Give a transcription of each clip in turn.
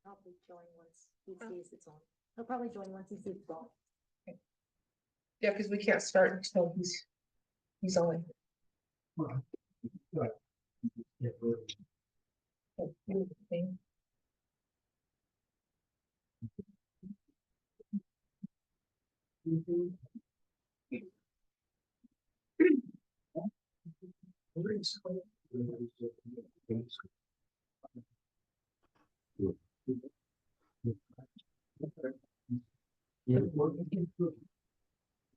Probably join once he sees it's on. He'll probably join once he sees it's on. Yeah, because we can't start until he's on.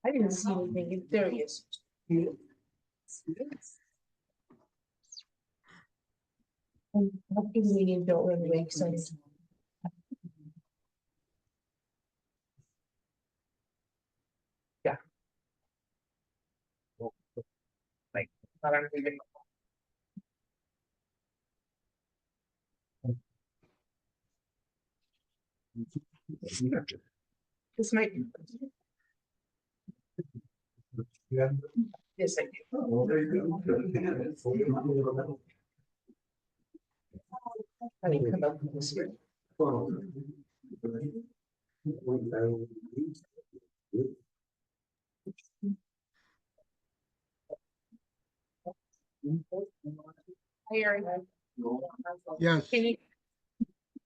I didn't see anything. There he is. Hopefully the meeting don't run away, so. Yeah. Like, thought I'm leaving. This might be. Yes, I do. I didn't come up with this here. Hey, Erin. Yes, Can you?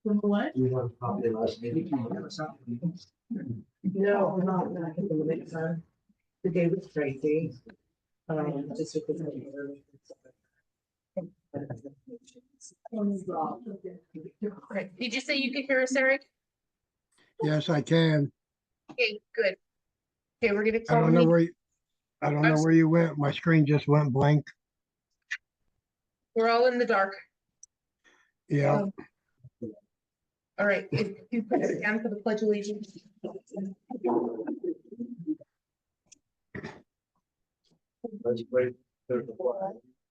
What? You want to last meeting? No, I'm not. The day was crazy. Just because Okay. Did you say you could hear us, Eric? yes, I can. Okay, good. Okay, we're gonna I call don't know me. where, I don't know where you went. My screen just went blank. We're all in the dark. Yeah, All right, if you put it down for the pledge of allegiance.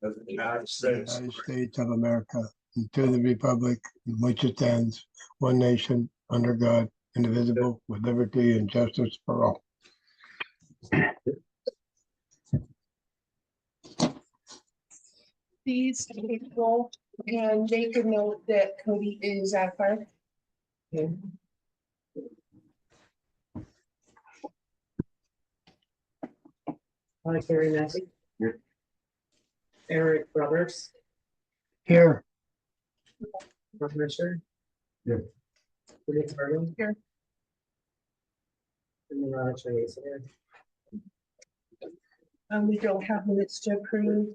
Of the United States. United States of America, and to the republic in which it stands, one nation, under God, indivisible, with liberty and justice for all. These people and make a note that Cody is at fire. Gary Massey. Eric Brothers, Here, Mark Richard. Here. William Burton. Here. And then Trace here. We don't have minutes to approve.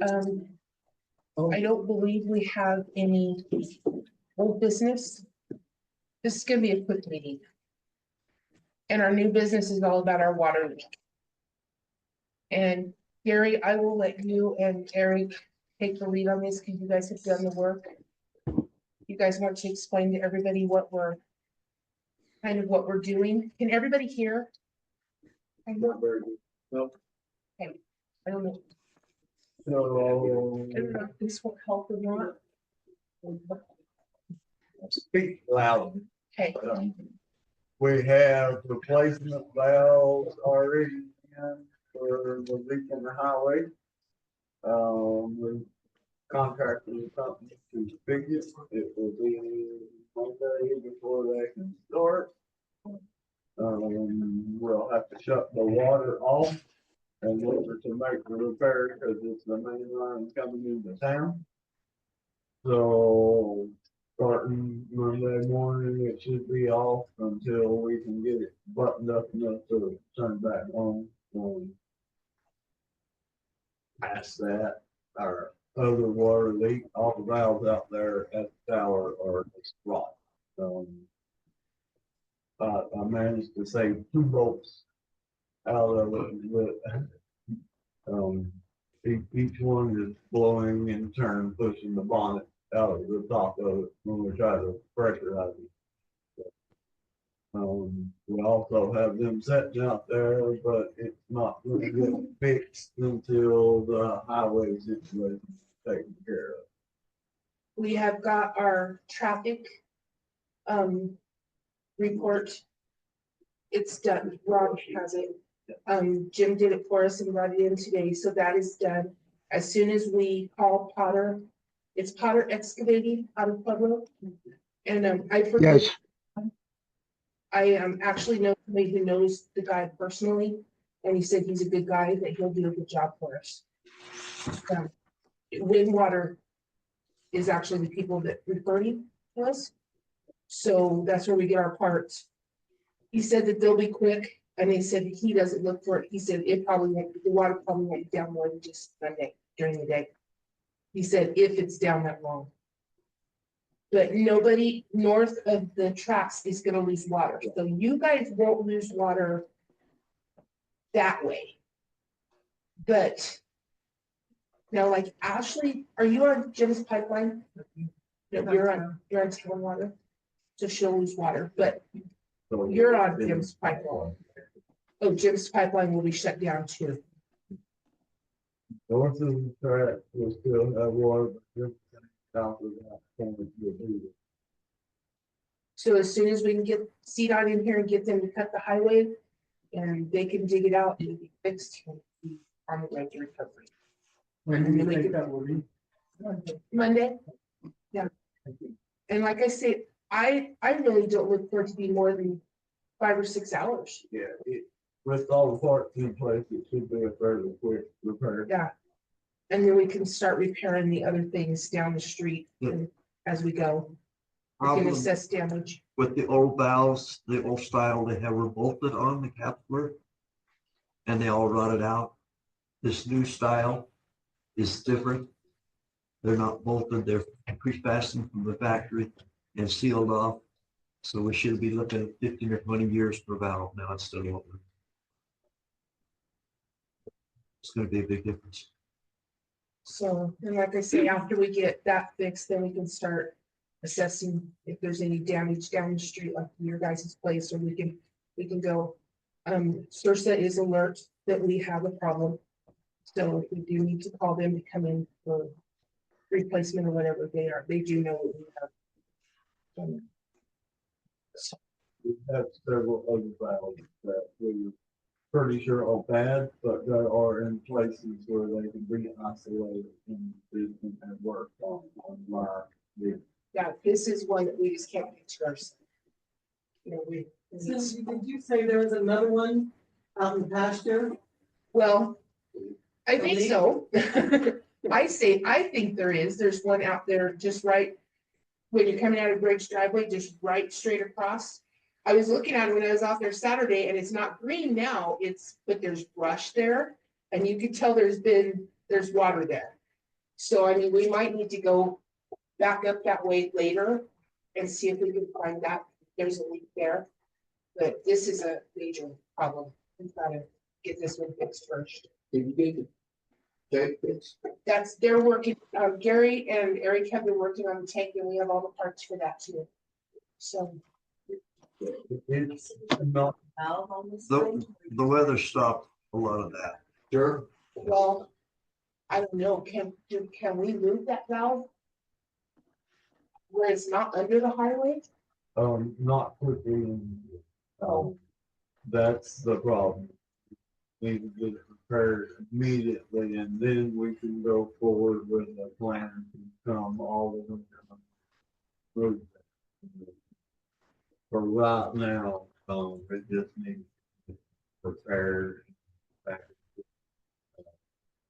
I don't believe we have any old business. This is gonna be a quick meeting. And our new business is all about our water leak. And Gary, I will let you and Eric take the lead on this because you guys have done the work. You guys want to explain to everybody what we're doing? Can everybody hear? I don't Nope. I don't know. So I don't know if this will help or not. speak loud. Okay, We have replacement valves already in for the leak in the highway. We contracted with company to fix it. It will be Monday before they can start. We'll have to shut the water off and look to make the repair because it's the main line coming into town. So starting Monday morning, it should be off until we can get it buttoned up enough to turn back on. Past that, our other water leak, all the valves out there at the tower are blocked. But I managed to save 2 bolts out of it, but each one is blowing in turn, pushing the bonnet out of the top of it when we try to pressurize it. We also have them sitting out there, but it's not gonna get fixed until the highway situation is taken care of. we have got our traffic report. It's done. Rob has it. Jim did it for us and brought it in today, so that is done. As soon as we call Potter, it's Potter Excavating out of Pueblo. And I forget, Yes, I actually know somebody who knows the guy personally, and he said he's a good guy, that he'll do a good job for us. Windwater is actually the people that referred him to us. So that's where we get our parts. He said that they'll be quick, and he said he doesn't look for it. He said it probably won't, the water probably won't be down more than just Monday during the day. He said if it's down that long. But nobody north of the tracks is gonna lose water, so you guys won't lose water that way. But now, like Ashley, are you on Jim's pipeline? No, you're on town water, so she'll lose water, but So you're on Jim's pipeline. Oh, Jim's pipeline will be shut down too. North of the track, we'll still have water, but just south of that point, you'll be there. So as soon as we can get CDOT in here and get them to cut the highway, and they can dig it out and be fixed, we'll be on the road to recovery. When do you think that will be? Monday, yeah. And like I said, I really don't look for it to be more than 5 or 6 hours. Yeah, with all the parts in place, it should be a fairly quick repair. Yeah. And then we can start repairing the other things down the street Yeah. as we go. We can Problem assess damage. with the old valves, the old style they have were bolted on the capsular. And they all rotted out. This new style is different. They're not bolted, they're pre-fastened from the factory and sealed off. So we should be looking at 15 or 20 years per valve now instead of older. It's gonna be a big difference. So, and like I say, after we get that fixed, then we can start assessing if there's any damage down the street, like your guys' place, or we can go. Sursa is alert that we have a problem. So if we do need to call them to come in for replacement or whatever they do know what we have. So, We have several other valves that we're pretty sure are bad, but there are in places where they can be isolated and work on our. yeah, this is one that we just can't get to ourselves. You know, Cindy, did you say there was another one out in the pasture? well, I think so. I think there's one out there just right when you're coming out of Greg's driveway, just right straight across. I was looking at it when I was out there Saturday, and it's not green now, but there's brush there, and you could tell there's water there. So I mean, we might need to go back up that way later and see if we can find that there's a leak there. But this is a major problem. We've got to get this one fixed first. They're working, Gary and Eric have been working on the tank, and we have all the parts for that too. So, It's not, Valve on this The, thing? the weather stopped a lot of that. sure, well, I don't know, can we move that valve? Where it's not under the highway? not quickly. That's the problem. Need to get it repaired immediately, and then we can go forward with a plan to come all the way down. For right now, it just needs repaired.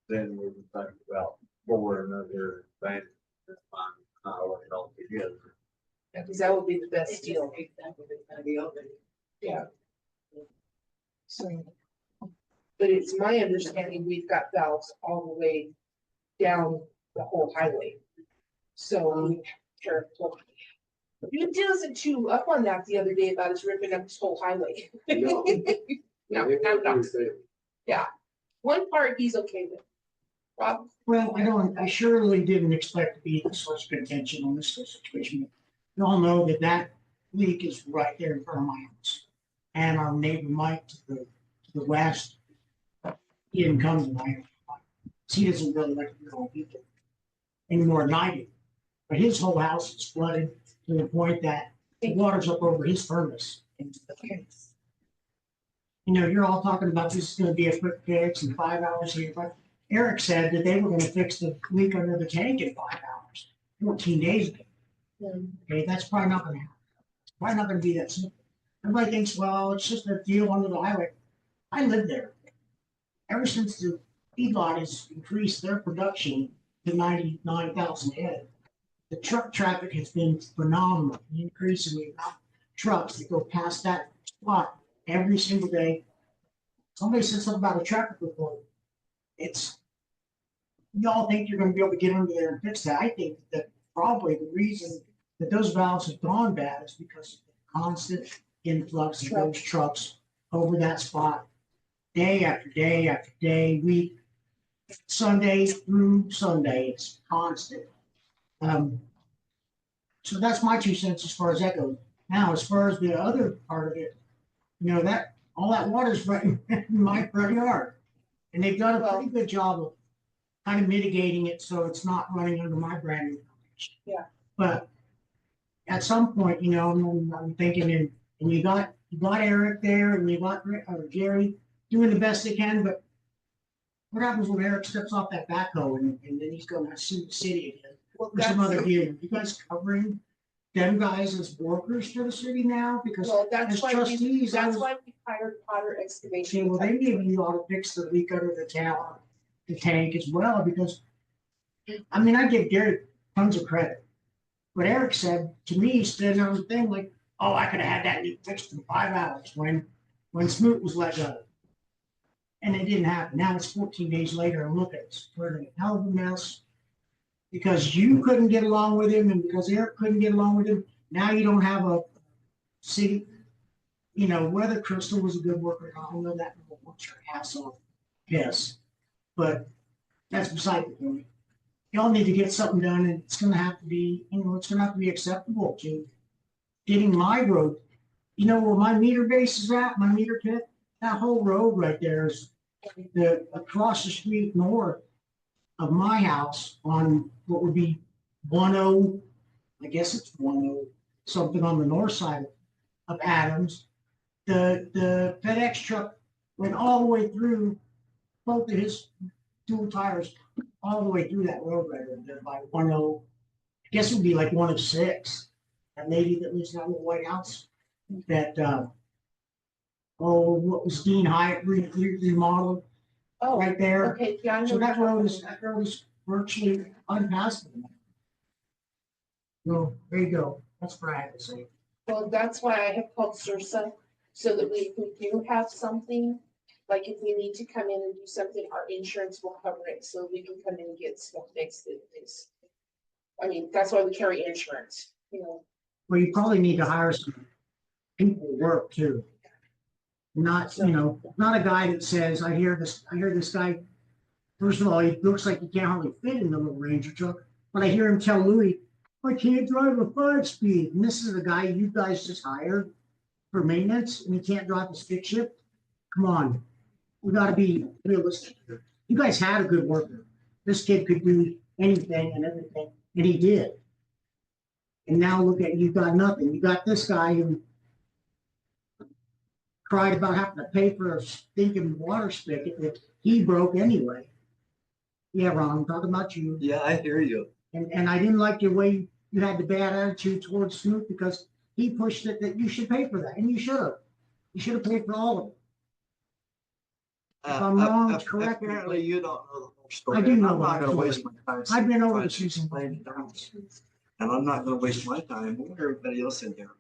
Then we can think about for another thing, highway altogether. Yeah, because that would be the best deal. Yeah. So, but it's my understanding we've got valves all the way down the whole highway. So, careful. You wasn't too up on that the other day about us ripping up this whole highway. No. Yeah, one part he's okay with. Rob, Well, I surely didn't expect to be this much contention on this situation. You all know that leak is right there in front of my house. And our neighbor Mike to the west, he didn't come tonight. He doesn't really like to go people any more than I do. But his whole house is flooded to the point that the water's up over his furnace. You know, you're all talking about this is gonna be a quick fix in 5 hours here, but Eric said that they were gonna fix the leak under the tank in 5 hours, 14 days ago. Okay, that's probably not gonna happen. It's probably not gonna be that simple. Everybody thinks, well, it's just a deal under the highway. I live there. Ever since the feedlot has increased their production to 99,000 head, the truck traffic has been phenomenal, the increase in the amount of trucks that go past that spot every single day. Somebody said something about a traffic report. It's, y'all think you're gonna be able to get under there and fix that. I think that probably the reason that those valves have gone bad is because of the constant influx of those trucks over that spot, day after day after day, week, Sunday through Sunday, it's constant. So that's my 2 cents as far as that goes. Now, as far as the other part of it, you know, that, all that water's right in my front yard. And they've done a pretty good job of kind of mitigating it so it's not running under my brand new foundation. Yeah. But at some point, you know, I'm thinking, and you got Eric there, and you got Jerry doing the best they can, but what happens when Eric steps off that backhoe and then he's going to sue the city again Well, for some other that's, deal? You guys covering them guys as workers for the city now? Because well, that's as why trustees, I that's was why we hired Potter saying, Excavation. well, they maybe ought to fix the leak under the tower, the tank as well, because I mean, I give Gary tons of credit. But Eric said to me, he stood on the thing like, oh, I could have had that leak fixed in 5 hours when Smoot was let go. And it didn't happen. Now it's 14 days later, and look at it, we're in a hell of a mess. Because you couldn't get along with him, and because Eric couldn't get along with him, now you don't have a city, you know, whether Crystal was a good worker, I don't know that, works her ass off, yes. But that's beside the point. Y'all need to get something done, and it's gonna have to be, you know, it's gonna have to be acceptable to getting my road. You know where my meter base is at, my meter pit? That whole road right there is the, across the street north of my house on what would be 10, I guess it's 10, something on the north side of Adams. The FedEx truck went all the way through both of his dual tires, all the way through that road right there by 10, I guess it would be like 106. That lady that lives in that little white house that, what was Dean Hyatt remodeled Oh, right there. okay, yeah, I know. So what that you're road talking is virtually unpassable. So there you go. That's what I have to say. Well, that's why I have called Sursa, so that if we do have something, like if we need to come in and do something, our insurance will cover it, so we can come in and get stuff fixed. I mean, that's why we carry insurance, you know. Well, you probably need to hire some people to work too. Not, you know, not a guy that says, I hear this guy, first of all, he looks like he can't hardly fit in the little Ranger truck, but I hear him tell Louis, I can't drive a 5-speed. And this is the guy you guys just hired for maintenance, and he can't drive a stick shift. Come on, we gotta be realistic here. You guys had a good worker. This kid could do anything and everything, and he did. And now look at, you got nothing. You got this guy who cried about having to pay for a stinking water spigot that he broke anyway. Yeah, Ron, I'm talking about you. Yeah, I hear you. And I didn't like the way you had the bad attitude towards Snoop because he pushed it that you should pay for that, and you should have. You should have paid for all of it. If I'm wrong, correct me. Apparently you don't know the whole story. I do know I'm the not whole gonna story. waste my time. I've been over trying the to season. explain it down. And I'm not gonna waste my time or everybody else in here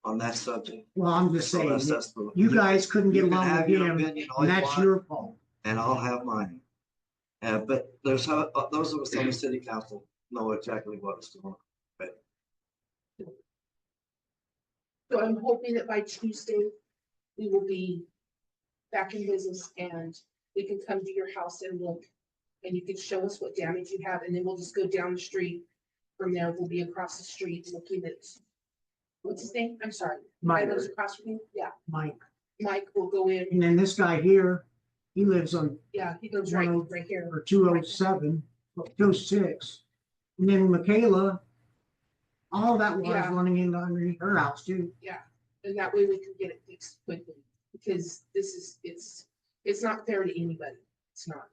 on that subject. Well, I'm just So saying, that's the- you guys couldn't you get can along have with your him, opinion all and you that's want, your fault. And I'll have mine. But those of us on the city council know exactly what's going on. So I'm hoping that by Tuesday, we will be back in business and we can come to your house and look. And you can show us what damage you have, and then we'll just go down the street. From there, we'll be across the street looking at, what's his name? I'm sorry. Mike. Lives across from you? Yeah, Mike. Mike will go in, And then this guy here, he lives on yeah, he goes right here. or 207, 206. And then Michaela, all that water's Yeah. running into underneath her house too. And that way we can get it fixed quickly, because this is, it's not fair to anybody. It's not.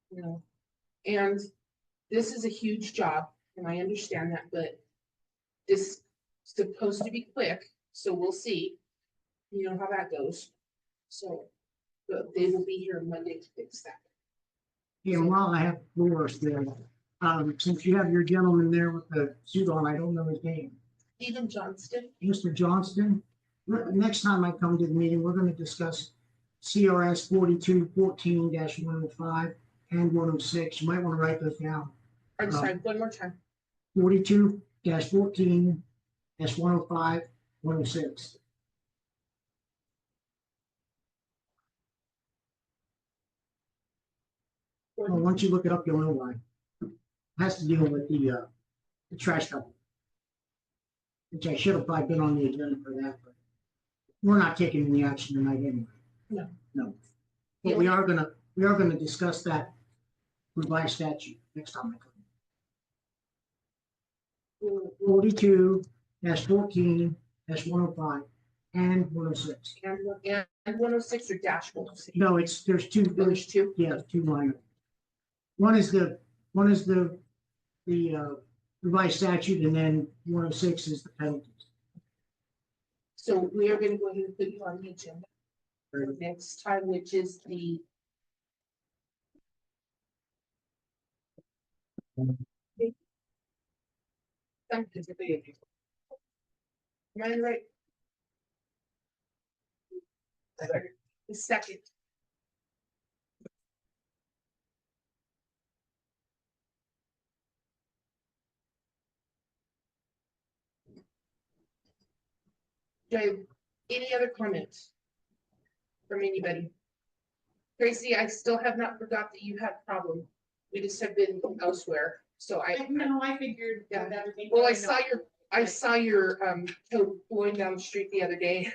You know, and this is a huge job, and I understand that, but This supposed to be quick, so we'll see. You know how that goes. So, but they will be here Monday to fix that. Yeah, while I have floor still, since you have your gentleman there with the suit on, I don't know his name. Stephen Johnston, Mr. Johnston, next time I come to the meeting, we're gonna discuss CRS 4214-105 and 106. You might wanna write those down. I'm sorry, one more time. 42-14-105, 106. Well, once you look it up, you'll know why. It has to deal with the trash company. Which I should have probably been on the agenda for that, but we're not taking any action tonight anyway. No. No. But we are gonna discuss that revised statute next time I come. 42-14-105 and 106. And 106 or dash 106. No, there's two, There's two. yeah, two minor. One is the revised statute, and then 106 is the penalties. So we are gonna go ahead and put you on the agenda for next time, which is the. Am I right? The second. Do I have any other comments from anybody? Tracy, I still have not forgot that you had a problem. We just have been elsewhere, so I. No, I figured Yeah. with everything. Well, I going on. saw your toad blowing down the street the other day.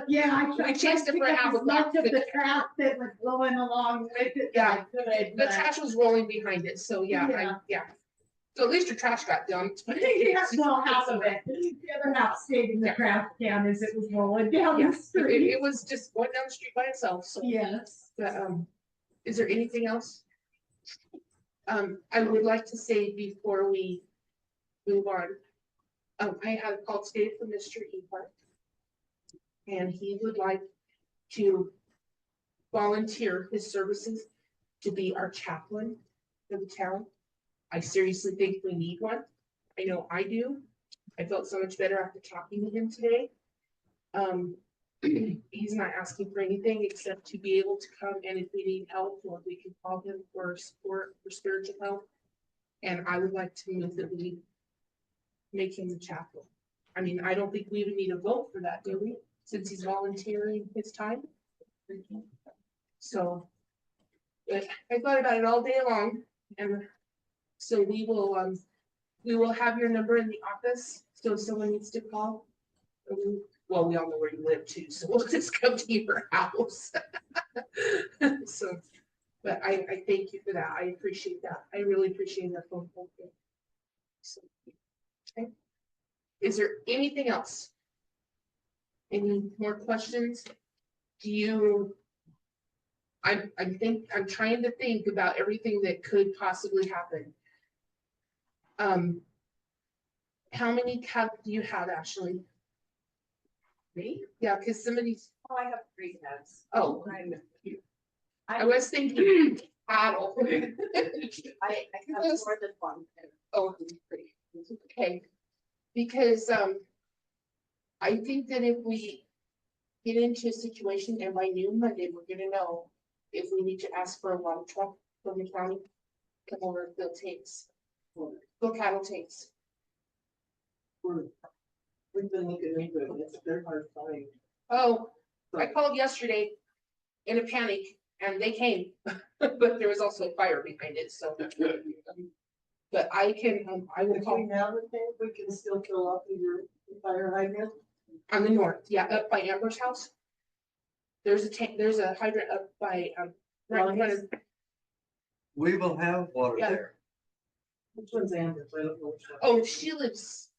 Yeah, I chased it for half a block. Much of the crap that was blowing along with it. Yeah, that I could, The but- trash was rolling behind it, so yeah. So at least your trash got dumped. Yeah, well, half of it. The other half stayed in the crap can as it was rolling down Yeah, the street. it was just going down the street by itself, so. Yes. But, is there anything else? I would like to say before we move on, I had a call today from Mr. Ehart. And he would like to volunteer his services to be our chaplain for the town. I seriously think we need one. I know I do. I felt so much better after talking to him today. He's not asking for anything except to be able to come, and if we need help, or we can call him for support, for spiritual help. And I would like to move that we make him the chaplain. I mean, I don't think we even need a vote for that, do we? Since he's volunteering his time. So, but I thought about it all day long, and so we will have your number in the office, so if someone needs to call. Well, we all know where you live too, so we'll just come to your house. So, but I thank you for that. I appreciate that. I really appreciate that phone call. So, okay. Is there anything else? Any more questions? Do you? I'm trying to think about everything that could possibly happen. How many cats do you have, Ashley? Me? Yeah, because somebody's. Oh, I have 3 cats. Oh, I I was thinking cattle. I have more than one. Oh, okay. Because, I think that if we get into a situation, and by noon Monday, we're gonna know if we need to ask for a water truck from the county. Come over and fill tanks. Fill cattle tanks. We've been looking into it, they're hard to find. Oh, I called yesterday in a panic and they came, but there was also a fire behind it, so. But I can, I will If we call have a tank, we can still fill up your fire hydrant. on the north, yeah, up by Amber's house. There's a tank, there's a hydrant up by, right in front of, We will have water Yeah. there. Which one's Amber's? I don't know which one. oh, she lives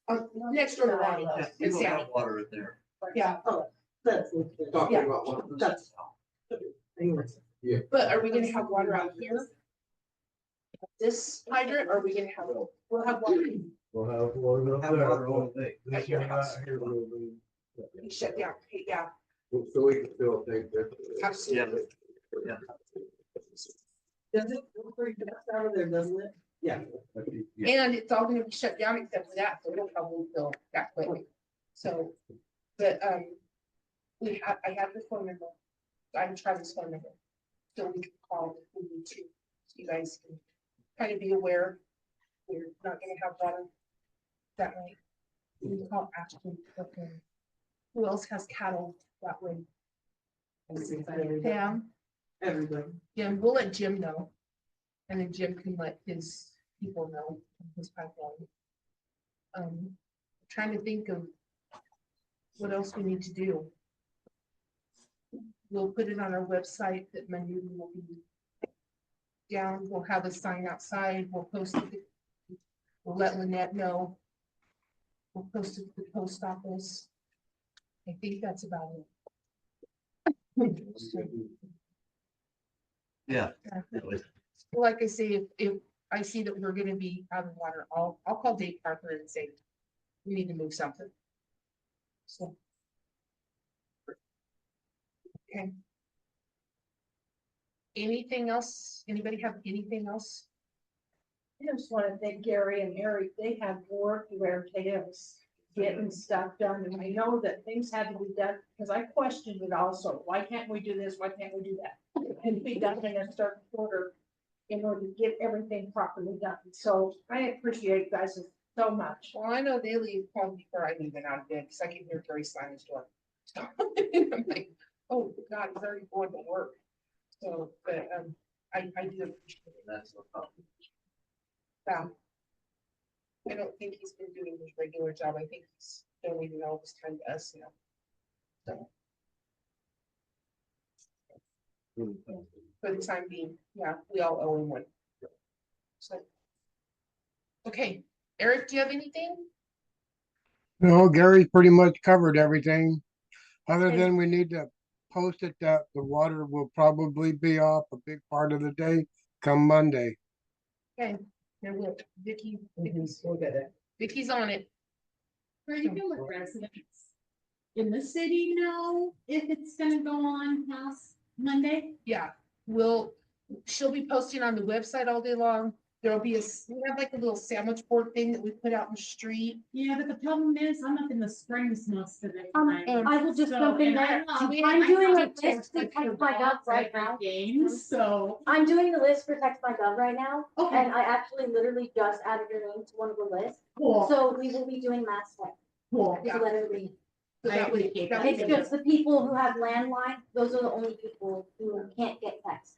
next door to Ronnie. Yeah, we And will Sammy. have water in there. Yeah, That's. Yeah. That's. Anyways. but are we gonna have water out here? this hydrant, or are we gonna have, we'll have one We'll have one up Have there. water all day. This At your one house. right here will be. shut down, okay, yeah, So we can still take this. absolutely. Does it, out of there, doesn't it? Yeah. And it's all gonna be shut down except for that, so it'll probably fill that quick. So, but, we have, I have the phone number. I'm trying this phone number. So we can call if we need to. So you guys can kind of be aware. We're not gonna have water that way. We can call Ashton. Okay. Who else has cattle that way? Pam, Everybody. Jim, we'll let Jim know. And then Jim can let his people know, his pipeline. Trying to think of what else we need to do. We'll put it on our website that Monday will be down. We'll have a sign outside. We'll post it. We'll let Lynette know. We'll post it to the post office. I think that's about it. Yeah. Like I say, if I see that we're gonna be out of water, I'll call Dave Parker and say, we need to move something. So. Okay. Anything else? Anybody have anything else? I just want to thank Gary and Eric. They have worked their tails getting stuff done. And I know that things had to be done because I questioned it also. Why can't we do this? Why can't we do that? It can be done in a certain order in order to get everything properly done. So I appreciate you guys so much. Well, I know they leave probably before I even out of bed, because I can hear Gary slamming his door. So, I'm like, oh, God, he's already going to work. So, but, I do appreciate it. That's no problem. Yeah. I don't think he's been doing his regular job. I think he's donating all his time to us now. So, for the time being, yeah, we all owe him one. So. Okay, Eric, do you have anything? No, Gary's pretty much covered everything. Other Okay. than we need to post it that the water will probably be off a big part of the day come Monday. Okay, there will, Vicky's We'll get it. Vicky's on it. Are you gonna let residents in the city know if it's gonna go on past Monday? Yeah, she'll be posting on the website all day long. There'll be we have like a little sandwich board thing that we put out in the street. Yeah, but the problem is, I'm up in the springs most of the And time. I will just So, jump in and I there. love- I'm doing I a love to list to text text my gov right now. Games, so. I'm doing the list for Text My Gov right now, Okay, and I actually literally just added your name to one of the lists. cool, So we will be doing mass text cool. to let everybody. So that way- appreciate that that. way It's they know. just the people who have landline, those are the only people who can't get texts.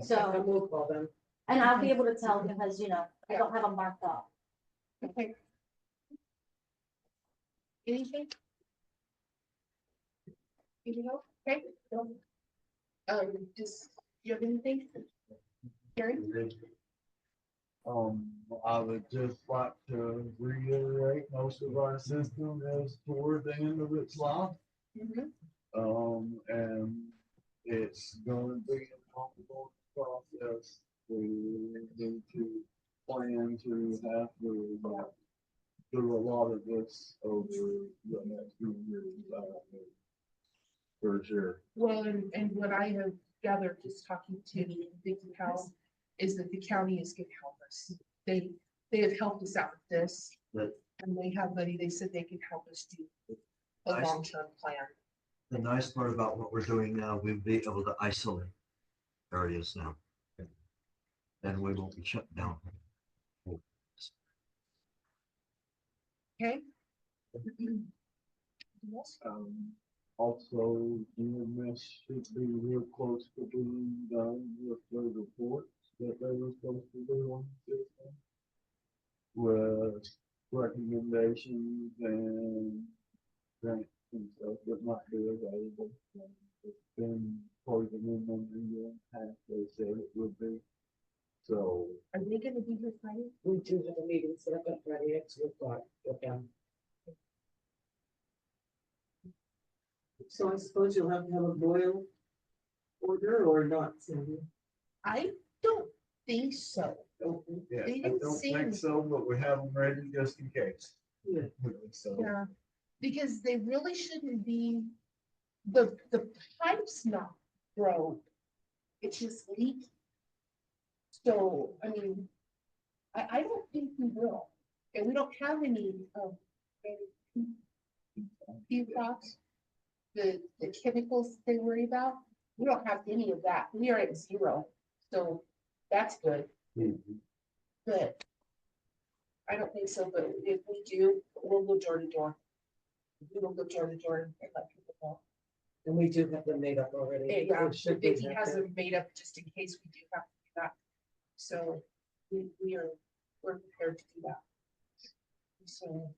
So, We'll call them. and I'll be able to tell because, I don't have them marked off. Okay. Anything? Anything else? Okay. Just, you have anything? Gary? I would just like to reiterate, most of our system is toward the end of its life. Mhm. And it's gonna be an ongoing process. We need to plan to have to do a lot of this over the next few years. For sure. Well, and what I have gathered just talking to Vicky Powell is that the county is gonna help us. They have helped us out with this. Good. And they have money, they said they could help us do a Nice. long-term plan. The nice part about what we're doing now, we'll be able to isolate areas now. And we won't be shut down. Okay? Also, EMS should be real close to being done with the reports that they were supposed to do on the system. With recommendations and grants and stuff that might be available. It's been poison in them in half they said it would be. So, Are they gonna be here Friday? We do have a meeting set up at Friday at 2:00 with them. So I suppose you'll have to have a boil order or not, Cindy? I don't think so. Yeah, They I didn't don't seem- think so, but we have them ready just in case. Yeah. So, Yeah, because they really shouldn't be, the pipe's not broke. It's just leaking. So, I mean, I don't think we will, and we don't have any, PFAS, the chemicals they worry about, we don't have any of that, we are at 0, so that's good, mhm. but I don't think so, but if we do, we'll go door to door. We will go door to door and let people know. And we do have them made up already. Yeah, It should be Vicky has happening. them made up just in case we do have to do that. So we're prepared to do that. So.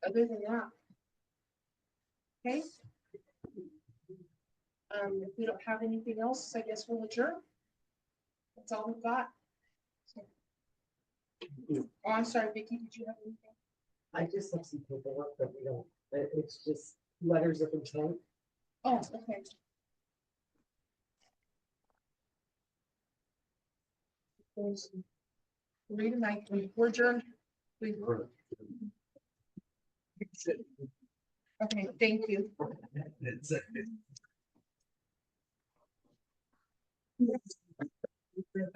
Other than that. Okay. If we don't have anything else, I guess we'll adjourn. That's all we've got. Oh, I'm sorry, Vicky, did you have anything? I just have some paperwork that we don't, it's just letters of intent. Oh, okay. Read and I, we're adjourned. Okay, thank you. It's,